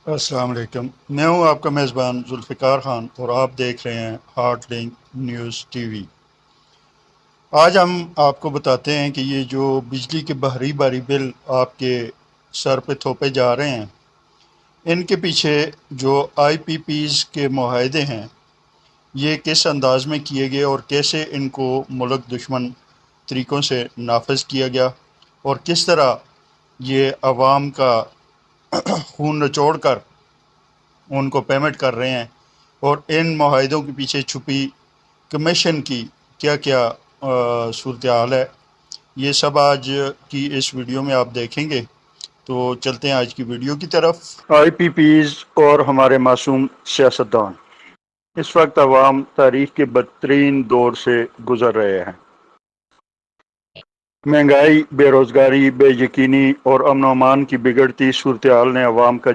السلام علیکم، میں ہوں آپ کا میزبان ذوالفقار خان اور آپ دیکھ رہے ہیں heart link news T V. آج ہم آپ کو بتاتے ہیں کہ یہ جو بجلی کے بھاری بھاری بل آپ کے سر پہ تھوپے جا رہے ہیں، ان کے پیچھے جو آئی پی پیز کے معاہدے ہیں یہ کس انداز میں کیے گئے اور کیسے ان کو ملک دشمن طریقوں سے نافذ کیا گیا، اور کس طرح یہ عوام کا خون نچوڑ کر ان کو پیمنٹ کر رہے ہیں، اور ان معاہدوں کے پیچھے چھپی کمیشن کی کیا کیا صورتحال ہے، یہ سب آج کی اس ویڈیو میں آپ دیکھیں گے۔ تو چلتے ہیں آج کی ویڈیو کی طرف۔ آئی پی پیز اور ہمارے معصوم سیاستدان، اس وقت عوام تاریخ کے بدترین دور سے گزر رہے ہیں۔ مہنگائی، بے روزگاری، بے یقینی اور امن و امان کی بگڑتی صورتحال نے عوام کا